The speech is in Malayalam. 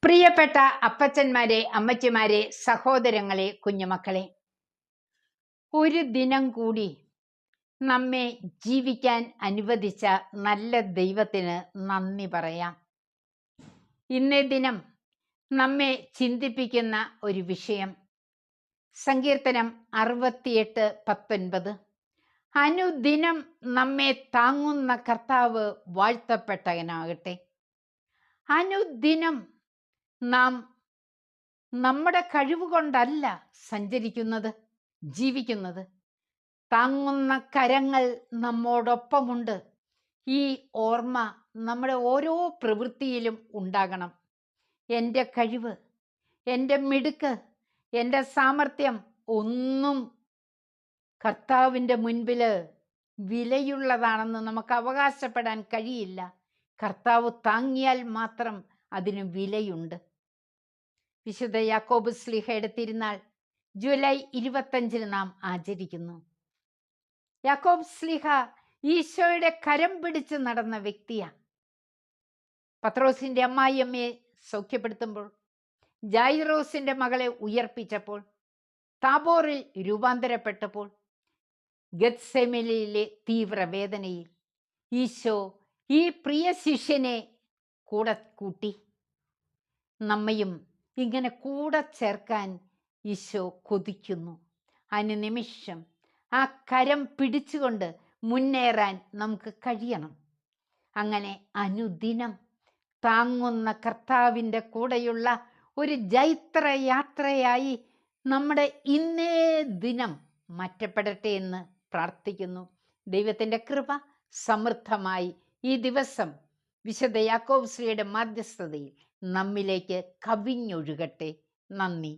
പ്രിയപ്പെട്ട അപ്പച്ചന്മാരെ, അമ്മച്ചിമാരെ, സഹോദരങ്ങളെ, കുഞ്ഞുമക്കളെ, ഒരു ദിനം കൂടി നമ്മെ ജീവിക്കാൻ അനുവദിച്ച നല്ല ദൈവത്തിന് നന്ദി പറയാം. ഇന്നേ ദിനം നമ്മെ ചിന്തിപ്പിക്കുന്ന ഒരു വിഷയം സങ്കീർത്തനം 68:19. അനുദിനം നമ്മെ താങ്ങുന്ന കർത്താവ് വാഴ്ത്തപ്പെട്ടവനാകട്ടെ. അനുദിനം നാം നമ്മുടെ കഴിവുകൊണ്ടല്ല സഞ്ചരിക്കുന്നത്, ജീവിക്കുന്നത്. താങ്ങുന്ന കരങ്ങൾ നമ്മോടൊപ്പമുണ്ട്. ഈ ഓർമ്മ നമ്മുടെ ഓരോ പ്രവൃത്തിയിലും ഉണ്ടാകണം. എൻ്റെ കഴിവ്, എൻ്റെ മിടുക്ക്, എൻ്റെ സാമർഥ്യം ഒന്നും കർത്താവിൻ്റെ മുൻപിൽ വിലയുള്ളതാണെന്ന് നമുക്ക് അവകാശപ്പെടാൻ കഴിയില്ല. കർത്താവ് താങ്ങിയാൽ മാത്രം അതിന് വിലയുണ്ട്. വിശുദ്ധ യാക്കോബ് ശ്ലീഹയുടെ തിരുനാൾ ജൂലൈ 25 നാം ആചരിക്കുന്നു. യാക്കോബ് ശ്ലീഹ ഈശോയുടെ കരം പിടിച്ച് നടന്ന വ്യക്തിയാണ്. പത്രോസിന്റെ അമ്മായിയമ്മയെ സൗഖ്യപ്പെടുത്തുമ്പോൾ, ജായിറോസിന്റെ മകളെ ഉയർപ്പിച്ചപ്പോൾ, താബോറിൽ രൂപാന്തരപ്പെട്ടപ്പോൾ, ഗത്സെമനയിലെ തീവ്രവേദനയിൽ ഈശോ ഈ പ്രിയ ശിഷ്യനെ കൂടെ കൂട്ടി. നമ്മയും ഇങ്ങനെ കൂടെ ചേർക്കാൻ ഈശോ കൊതിക്കുന്നു. അനുനിമിഷം ആ കരം പിടിച്ചുകൊണ്ട് മുന്നേറാൻ നമുക്ക് കഴിയണം. അങ്ങനെ അനുദിനം താങ്ങുന്ന കർത്താവിൻ്റെ കൂടെയുള്ള ഒരു ജൈത്രയാത്രയായി നമ്മുടെ ഇന്നേ ദിനം മാറ്റപ്പെടട്ടെ എന്ന് പ്രാർത്ഥിക്കുന്നു. ദൈവത്തിൻ്റെ കൃപ സമൃദ്ധമായി ഈ ദിവസം വിശുദ്ധ യാക്കോബ് ശ്ലീഹയുടെ മധ്യസ്ഥതയിൽ നമ്മിലേക്ക് കവിഞ്ഞൊഴുകട്ടെ. നന്ദി.